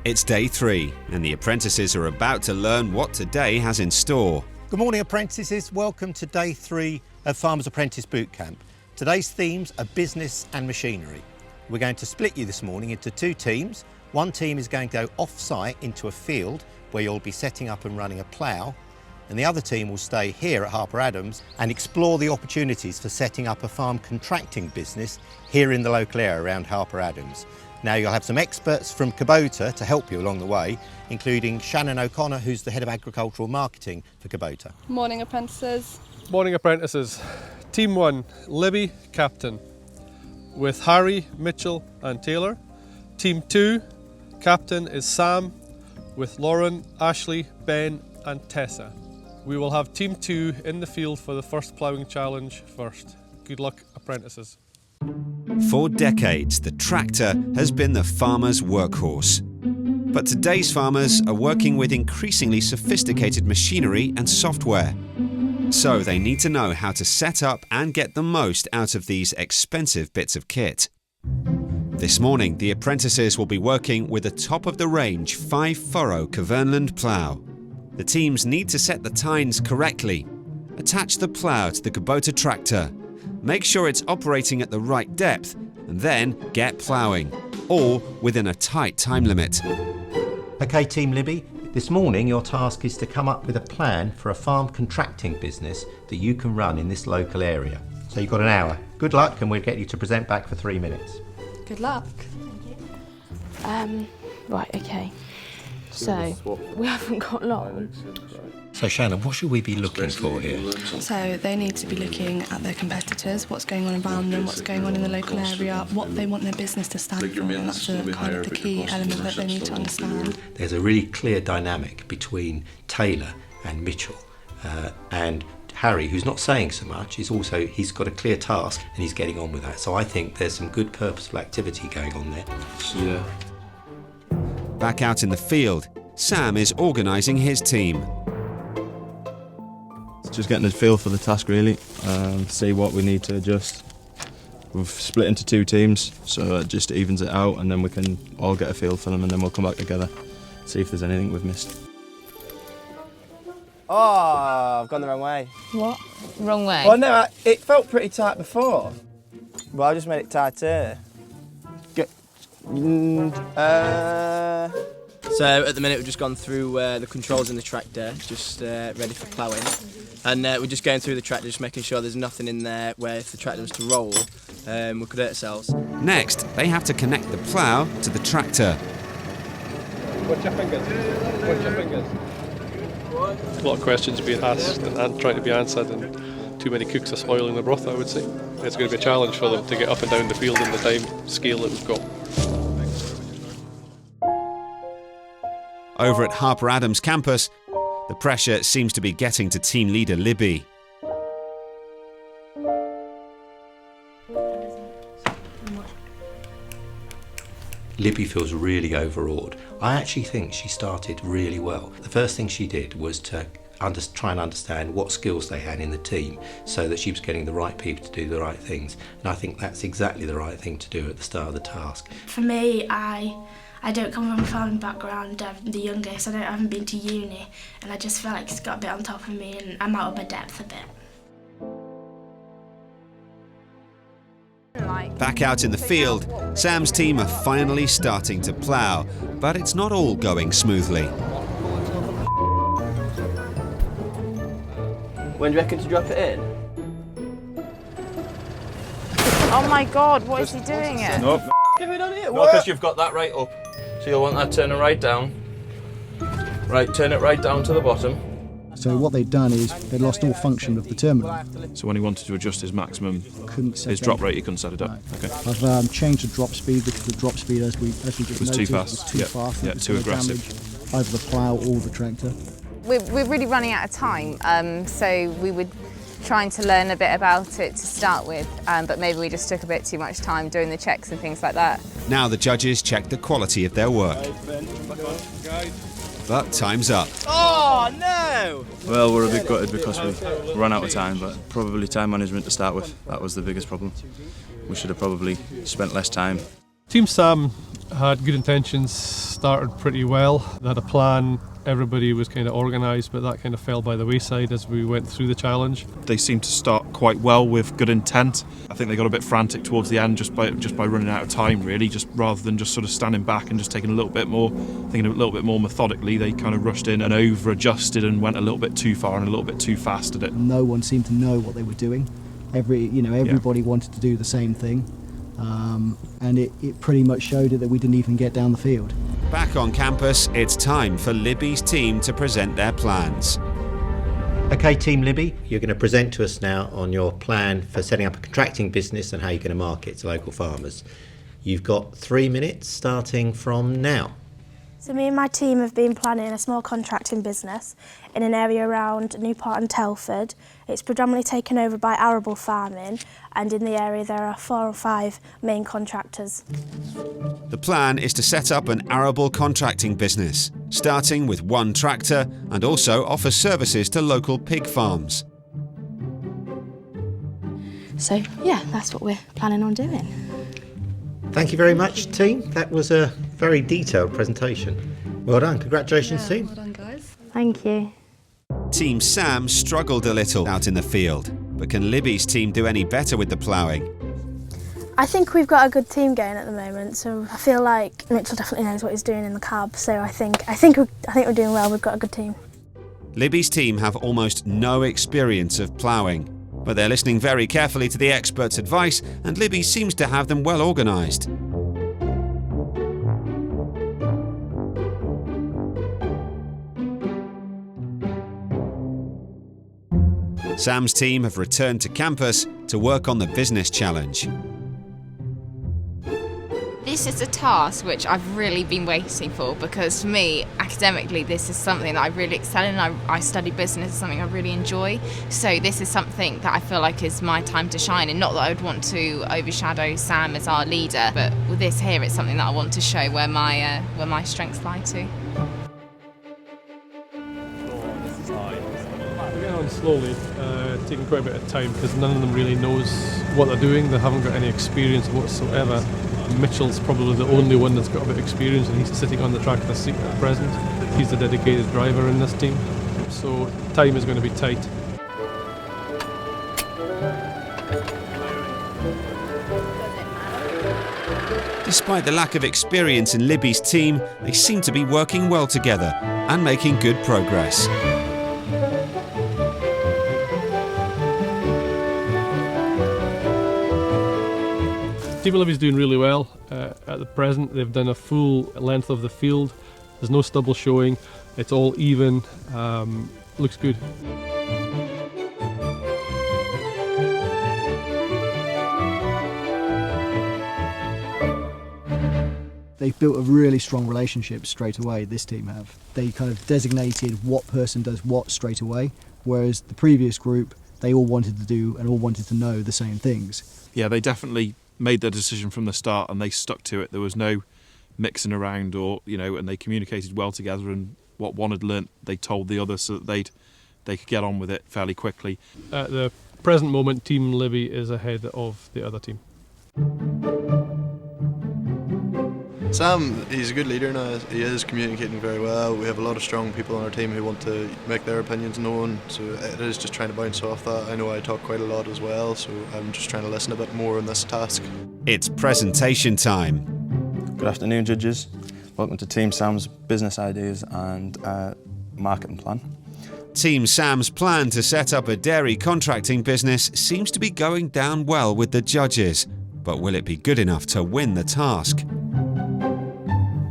It's day 3 and the apprentices are about to learn what today has in store. Good morning, apprentices. Welcome to day 3 of Farmers Apprentice Boot Camp. Today's themes are business and machinery. We're going to split you this morning into 2 teams. One team is going to go off-site into a field where you'll be setting up and running a plough, and the other team will stay here at Harper Adams and explore the opportunities for setting up a farm contracting business here in the local area around Harper Adams. Now you'll have some experts from Kubota to help you along the way, including Shannon O'Connor, who's the Head of Agricultural Marketing for Kubota. Morning, apprentices. Morning, apprentices. Team 1, Libby, captain, with Harry, Mitchell and Taylor. Team 2, captain is Sam, with Lauren, Ashley, Ben and Tessa. We will have Team 2 in the field for the first ploughing challenge first. Good luck, apprentices. For decades, the tractor has been the farmer's workhorse. But today's farmers are working with increasingly sophisticated machinery and software. So they need to know how to set up and get the most out of these expensive bits of kit. This morning, the apprentices will be working with a top-of-the-range 5-furrow Kevernland plough. The teams need to set the tines correctly, attach the plough to the Kubota tractor, make sure it's operating at the right depth, and then get ploughing, all within a tight time limit. Okay, Team Libby, this morning your task is to come up with a plan for a farm contracting business that you can run in this local area. So you've got an hour. Good luck, and we'll get you to present back for 3 minutes. Good luck. Right, okay. So, we haven't got long. So Shannon, what should we be looking for here? So they need to be looking at their competitors, what's going on around them, what's going on in the local area, what they want their business to stand for, and that's kind of the key element that they need to understand. There's a really clear dynamic between Taylor and Mitchell, and Harry, who's not saying so much, he's got a clear task and he's getting on with that. So I think there's some good purposeful activity going on there. Yeah. Back out in the field, Sam is organising his team. Just getting a feel for the task really, see what we need to adjust. We've split into 2 teams, so it just evens it out, and then we can all get a feel for them, and then we'll come back together, see if there's anything we've missed. Oh, I've gone the wrong way. What? Wrong way? Well, no, it felt pretty tight before. Well, I just made it tighter. So at the minute we've just gone through the controls in the tractor, just ready for ploughing. And we're just going through the tractor, just making sure there's nothing in there where if the tractor was to roll, we could hurt ourselves. Next, they have to connect the plough to the tractor. Watch your fingers. Watch your fingers. A lot of questions being asked and trying to be answered, and too many cooks are spoiling the broth, I would say. It's going to be a challenge for them to get up and down the field in the time scale that we've got. Over at Harper Adams campus, the pressure seems to be getting to team leader Libby. Libby feels really overawed. I actually think she started really well. The first thing she did was to try and understand what skills they had in the team so that she was getting the right people to do the right things. And I think that's exactly the right thing to do at the start of the task. For me, I don't come from a farming background. I'm the youngest. I haven't been to uni, and I just feel like it's got a bit on top of me, and I'm out of my depth a bit. Back out in the field, Sam's team are finally starting to plough, but it's not all going smoothly. When do you reckon to drop it in? Oh my God, what is he doing it? Nope. Give it on it. No, because you've got that right up. So you'll want that turning right down. Right, turn it right down to the bottom. So what they'd done is they'd lost all function of the terminal. So when he wanted to adjust his maximum, His drop rate, he couldn't set it up. No. Okay. I've changed the drop speed because the drop speed, as we just was noted, too fast. was too fast. Yeah, It was too gonna aggressive. damage over the plough or the tractor. We're really running out of time, so we were trying to learn a bit about it to start with, but maybe we just took a bit too much time doing the checks and things like that. Now the judges check the quality of their work. But time's up. Oh, no! Well, we're a bit gutted because we ran out of time, but probably time management to start with. That was the biggest problem. We should have probably spent less time. Team Sam had good intentions, started pretty well. They had a plan, everybody was kind of organised, but that kind of fell by the wayside as we went through the challenge. They seemed to start quite well with good intent. I think they got a bit frantic towards the end just by running out of time, really, just rather than just sort of standing back and just taking thinking a little bit more methodically. They kind of rushed in and over-adjusted and went a little bit too far and a little bit too fast at it. No one seemed to know what they were doing. Everybody wanted to do the same thing. And it pretty much showed it that we didn't even get down the field. Back on campus, it's time for Libby's team to present their plans. Okay, Team Libby, you're going to present to us now on your plan for setting up a contracting business and how you're going to market to local farmers. You've got 3 minutes starting from now. So me and my team have been planning a small contracting business in an area around Newport and Telford. It's predominantly taken over by arable farming, and in the area there are 4 or 5 main contractors. The plan is to set up an arable contracting business, starting with 1 tractor, and also offer services to local pig farms. So, yeah, that's what we're planning on doing. Thank you very much, team. That was a very detailed presentation. Well done. Congratulations, team. Well done, guys. Thank you. Team Sam struggled a little out in the field, but can Libby's team do any better with the ploughing? I think we've got a good team going at the moment, so I feel like Mitchell definitely knows what he's doing in the cab, so I think we're doing well. We've got a good team. Libby's team have almost no experience of ploughing, but they're listening very carefully to the experts' advice, and Libby seems to have them well organised. Sam's team have returned to campus to work on the business challenge. This is a task which I've really been waiting for, because for me, academically, this is something that I really excel in. I study business, it's something I really enjoy. So this is something that I feel like is my time to shine, and not that I would want to overshadow Sam as our leader, but with this here, it's something that I want to show where my strengths lie too. We're getting on slowly, taking quite a bit of time because none of them really knows what they're doing. They haven't got any experience whatsoever. Mitchell's probably the only one that's got a bit of experience, and he's sitting on the tractor seat at present. He's the dedicated driver in this team, so time is going to be tight. Despite the lack of experience in Libby's team, they seem to be working well together and making good progress. Team Libby's doing really well. At the present, they've done a full length of the field. There's no stubble showing. It's all even. Looks good. They've built a really strong relationship straight away, this team have. They kind of designated what person does what straight away, whereas the previous group, they all wanted to do and all wanted to know the same things. Yeah, they definitely made their decision from the start and they stuck to it. There was no mixing around and they communicated well together, and what one had learnt they told the other so that they could get on with it fairly quickly. At the present moment, Team Libby is ahead of the other team. Sam, he's a good leader now. He is communicating very well. We have a lot of strong people on our team who want to make their opinions known, so it is just trying to bounce off that. I know I talk quite a lot as well, so I'm just trying to listen a bit more in this task. It's presentation time. Good afternoon, judges. Welcome to Team Sam's business ideas and marketing plan. Team Sam's plan to set up a dairy contracting business seems to be going down well with the judges, but will it be good enough to win the task?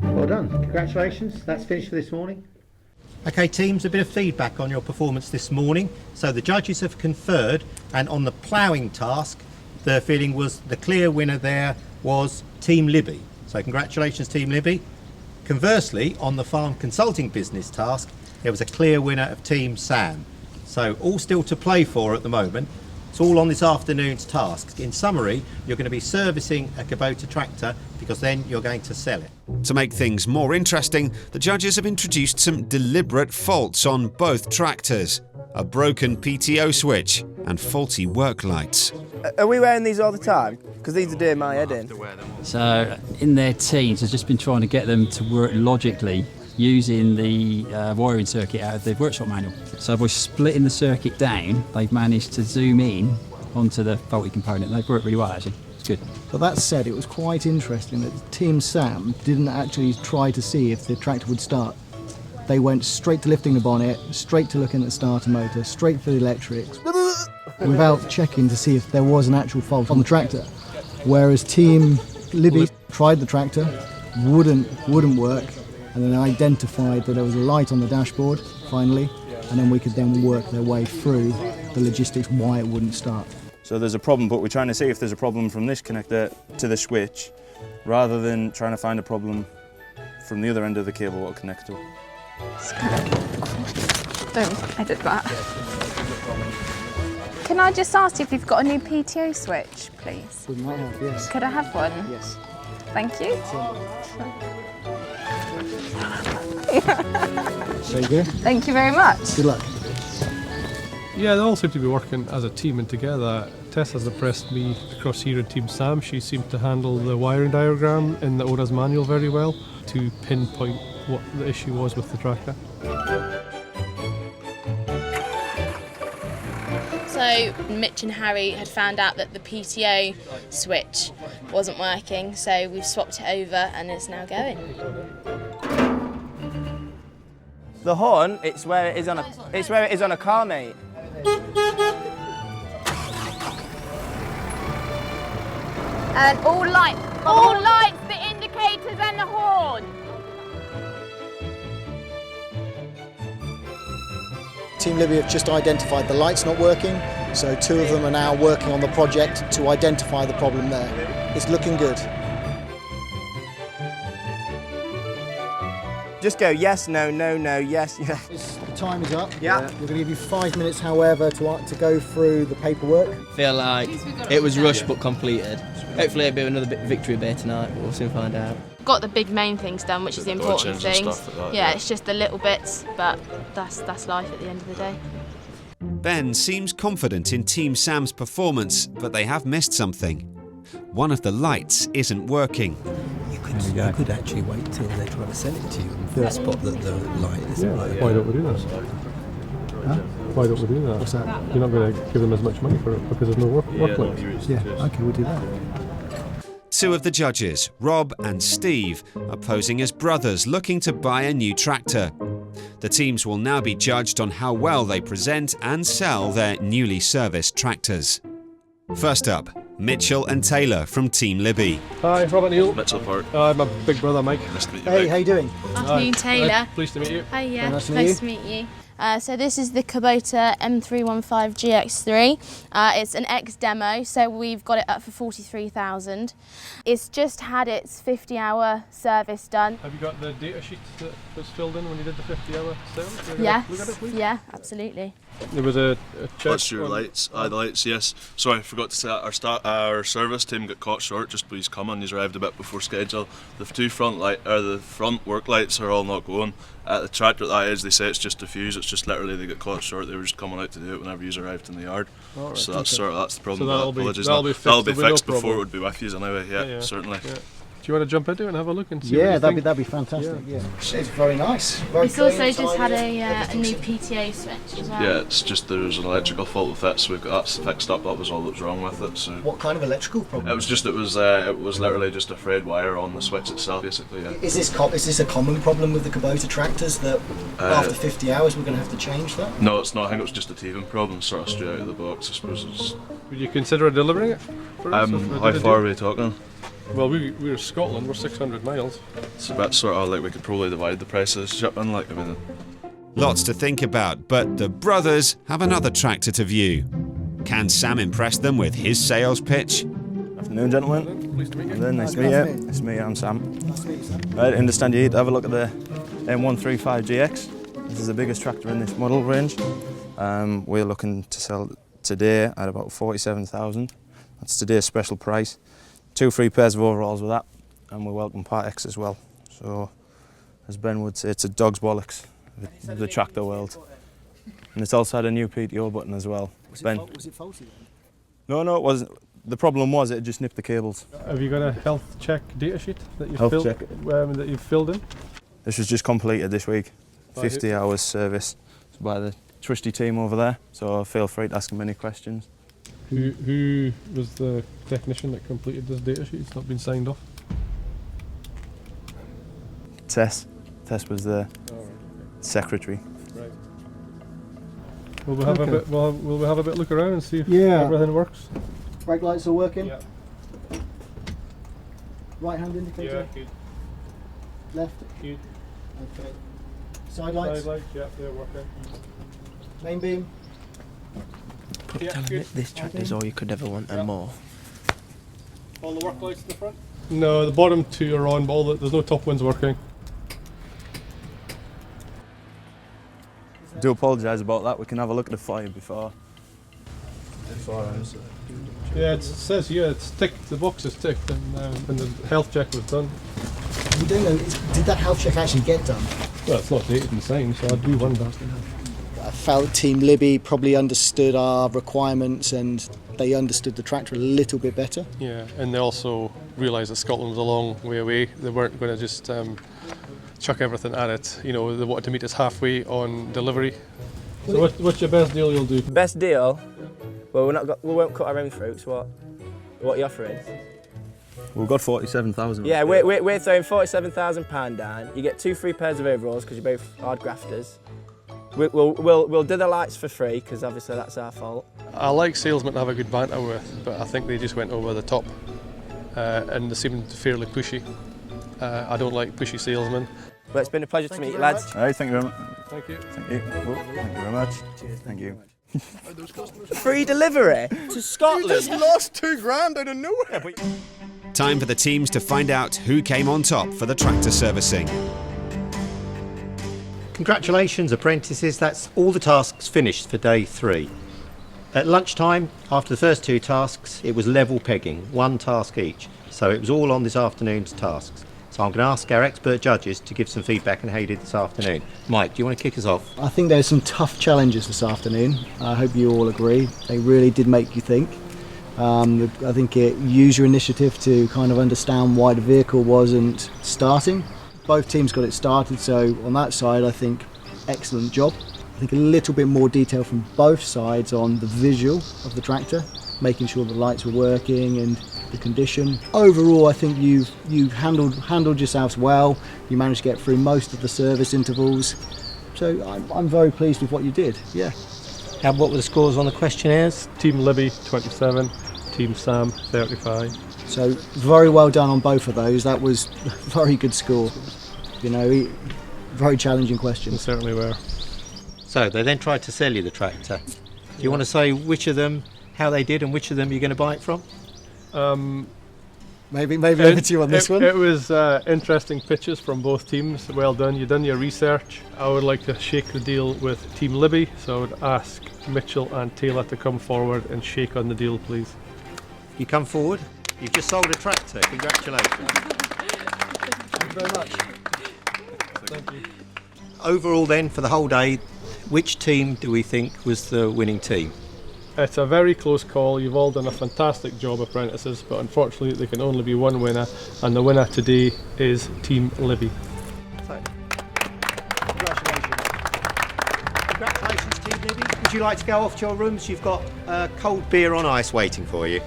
Well done. Congratulations. That's finished for this morning. Okay, teams, a bit of feedback on your performance this morning. So the judges have conferred, and on the ploughing task, the feeling was the clear winner there was Team Libby. So congratulations, Team Libby. Conversely, on the farm consulting business task, there was a clear winner of Team Sam. So all still to play for at the moment. It's all on this afternoon's tasks. In summary, you're going to be servicing a Kubota tractor because then you're going to sell it. To make things more interesting, the judges have introduced some deliberate faults on both tractors: a broken PTO switch and faulty work lights. Are we wearing these all the time? Because these are doing my head in. So in their teams, I've just been trying to get them to work logically using the wiring circuit out of the workshop manual. So by splitting the circuit down, they've managed to zoom in onto the faulty component. They've worked really well, actually. It's good. But that said, it was quite interesting that Team Sam didn't actually try to see if the tractor would start. They went straight to lifting the bonnet, straight to looking at the starter motor, straight for the electrics, without checking to see if there was an actual fault on the tractor. Whereas Team Libby tried the tractor, wouldn't work, and then identified that there was a light on the dashboard, finally, and then we could then work their way through the logistics why it wouldn't start. So there's a problem, but we're trying to see if there's a problem from this connector to the switch, rather than trying to find a problem from the other end of the cable what connects to it. Don't edit that. Can I just ask if you've got a new PTO switch, please? We might have, yes. Could I have one? Yes. Thank you. There you go. Thank you very much. Good luck. Yeah, they all seem to be working as a team and together. Tess has impressed me across here in Team Sam. She seemed to handle the wiring diagram in the ODA's manual very well to pinpoint what the issue was with the tractor. So Mitch and Harry had found out that the PTO switch wasn't working, so we've swapped it over and it's now going. The horn, it's where it is on a car, mate. And all lights, the indicators and the horn. Team Libby have just identified the lights not working, so 2 of them are now working on the project to identify the problem there. It's looking good. Just go yes, no, no, no, yes, yes. The time is up. Yeah. We're going to give you 5 minutes, however, to go through the paperwork. Feel like it was rushed but completed. Hopefully it'll be another victory beer tonight, but we'll soon find out. Got the big main things done, which is the important things. Yeah, it's just the little bits, but that's life at the end of the day. Ben seems confident in Team Sam's performance, but they have missed something. One of the lights isn't working. You could actually wait till they try to sell it to you and spot that the light isn't working. Why don't we do that? Huh? Why don't we do that? What's that? You're not going to give them as much money for it because there's no work lights. Yeah, okay, we'll do that. 2 of the judges, Rob and Steve, are posing as brothers looking to buy a new tractor. The teams will now be judged on how well they present and sell their newly serviced tractors. First up, Mitchell and Taylor from Team Libby. Hi, Robert Neal. Mitchell Park. I'm a big brother, Mike. Nice to meet you, Hey, Mike. how you doing? Afternoon, Taylor. Pleased to meet you. Hiya. Nice to meet Nice to meet you. So this is the Kubota M315 GX3. It's an ex-demo, so we've got it up for 43,000. It's just had its 50-hour service done. Have you got the data sheet that was filled in when you did the 50-hour service? Yes, Look at it, please. yeah, absolutely. There was a check. That's your lights. The lights, yes. Sorry, I forgot to say our service team got caught short just by he's coming. He's arrived a bit before schedule. The 2 the front work lights are all not going. At the tractor that is, they say it's just a fuse. It's just literally they got caught short. They were just coming out to do it whenever you arrived in the yard. Right, so that's that's the problem. So that'll be fixed no before problem. it would be with you anyway. Yeah, certainly. Yeah. Do you want to jump into it and have a look and see? Yeah, what you that'd be fantastic. Yeah. It's very nice. Very It's also clean, just had tidy. a new PTO switch as well. Yeah, it's just there's an electrical fault with it, so we've got that fixed up. That was all that was wrong with it. So What kind of electrical problem? it was literally just a frayed wire on the switch itself, basically. Yeah. Is this a common problem with the Kubota tractors that after 50 hours we're going to have to change that? No, it's not. I think it was just a teething problem, sort of straight out of the box. I suppose. Would you consider delivering it? For us if we How did a far are deal? we talking? Well, we're Scotland. We're 600 miles. It's a bit sort of like we could probably divide the price of shipping. Like, I mean, Lots to think about, but the brothers have another tractor to view. Can Sam impress them with his sales pitch? Afternoon, gentlemen. Pleased to meet you. Nice to meet you. Nice to meet you, I'm Sam. Nice to meet you, Sam. Right, I understand you need to have a look at the M135 GX. This is the biggest tractor in this model range. We're looking to sell today at about 47,000. That's today's special price. 2 free pairs of overalls with that, and we welcome Part X as well. So, as Ben would say, it's a dog's bollocks, the tractor world. And it's also had a new PTO button as well. Was Ben, it faulty then? No, it wasn't. The problem was it just nipped the cables. Have you got a health check data sheet that you've, that you've filled in? This was just completed this week. By 50 hours service by the trusty team over there, so feel free to ask them any questions. Who was the technician that completed this data sheet? It's not been signed off. Tess was the secretary. Right. Will we have a bit? Will we have a bit look around and see if everything works? Brake lights are working. Yeah. Right hand indicator. Yeah, good. Left. Good. Okay. Side lights. Side lights. Yeah, they're working. Main beam. This tractor's all you could ever want and more. All the work lights in the front? No, the bottom two are on, but there's no top ones working. I do apologise about that. We can have a look at the fire before. Yeah, it says here it's ticked. The box is ticked, and when the health check was done. We don't know. Did that health check actually get done? Well, it's not dated and signed, so I do wonder. I felt Team Libby probably understood our requirements and they understood the tractor a little bit better. Yeah, and they also realised that Scotland was a long way away. They weren't going to just chuck everything at it. You know, they wanted to meet us halfway on delivery. So what's your best deal you'll do? Best deal? Well, we won't cut our own throats. What are you offering? We've got 47,000. Yeah, we're throwing £47,000 down. You get 2 free pairs of overalls because you're both hard grafters. We'll do the lights for free because obviously that's our fault. I like salesmen to have a good banter with, but I think they just went over the top and they seemed fairly pushy. I don't like pushy salesmen. Well, it's been a pleasure to meet you, lads. All right, thank you very much. Thank you. Thank you. Thank you very much. Cheers. Thank you. Free delivery to Scotland. You just lost £2,000 out of nowhere. Time for the teams to find out who came on top for the tractor servicing. Congratulations, apprentices. That's all the tasks finished for day 3. At lunchtime, after the first 2 tasks, it was level pegging, 1 task each. So it was all on this afternoon's tasks. So I'm going to ask our expert judges to give some feedback on how you did this afternoon. Mike, do you want to kick us off? I think there's some tough challenges this afternoon. I hope you all agree. They really did make you think. I think it used your initiative to kind of understand why the vehicle wasn't starting. Both teams got it started, so on that side I think excellent job. I think a little bit more detail from both sides on the visual of the tractor, making sure the lights were working and the condition. Overall I think you've handled yourselves well. You managed to get through most of the service intervals. So I'm very pleased with what you did, yeah. And what were the scores on the questionnaires? Team Libby 27, Team Sam 35. So very well done on both of those. That was a very good score. You know, very challenging questions. They certainly were. So they then tried to sell you the tractor. Do you want to say which of them, how they did, and which of them you're going to buy it from? Maybe over to you on this one. It was interesting pitches from both teams. Well done. You've done your research. I would like to shake the deal with Team Libby, so I would ask Mitchell and Taylor to come forward and shake on the deal, please. You come forward. You've just sold a tractor. Congratulations. Thank you very much. Thank you. Overall then, for the whole day, which team do we think was the winning team? It's a very close call. You've all done a fantastic job, apprentices, but unfortunately there can only be one winner, and the winner today is Team Libby. Congratulations, Team Libby. Would you like to go off to your rooms? You've got cold beer on ice waiting for you.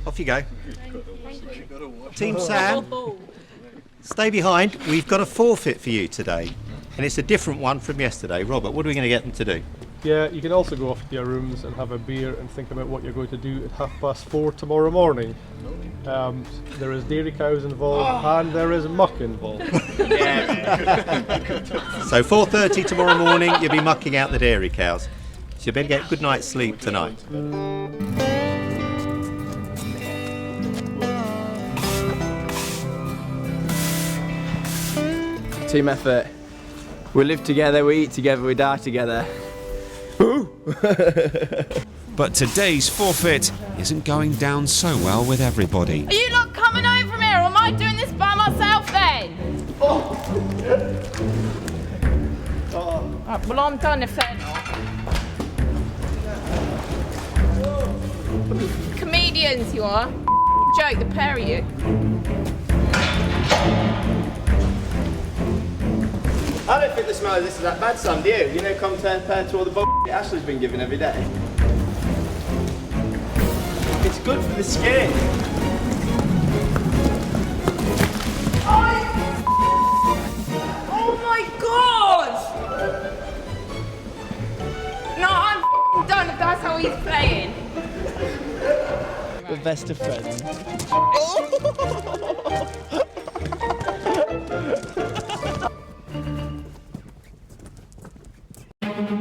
Off you go. Team Sam, stay behind. We've got a forfeit for you today, and it's a different one from yesterday. Robert, what are we going to get them to do? Yeah, you can also go off to your rooms and have a beer and think about what you're going to do at 4:30 tomorrow morning. There is dairy cows involved and there is muck involved. So 4:30 tomorrow morning, you'll be mucking out the dairy cows. So you better get a good night's sleep tonight. Team effort. We live together, we eat together, we die together. But today's forfeit isn't going down so well with everybody. Are you not coming over here, or am I doing this by myself then? Right, well, I'm done if they're not. Comedians, you are. Joke, the pair of you. I don't think the smell of this is that bad, Sam, do you? You know, compared to all the bullshit Ashley's been given every day. It's good for the skin. Oh my god! No, I'm done if that's how he's playing. The best of friends.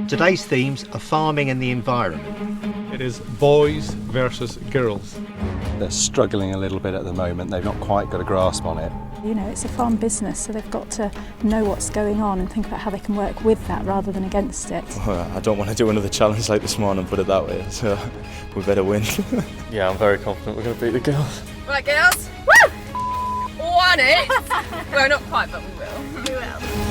Today's themes are farming and the environment. It is boys versus girls. They're struggling a little bit at the moment. They've not quite got a grasp on it. You know, it's a farm business, so they've got to know what's going on and think about how they can work with that rather than against it. Well, I don't want to do another challenge like this morning, put it that way, so we better win. Yeah, I'm very confident we're going to beat the girls. Right, girls. Woo! Won it! Well, not quite, but we will. We will.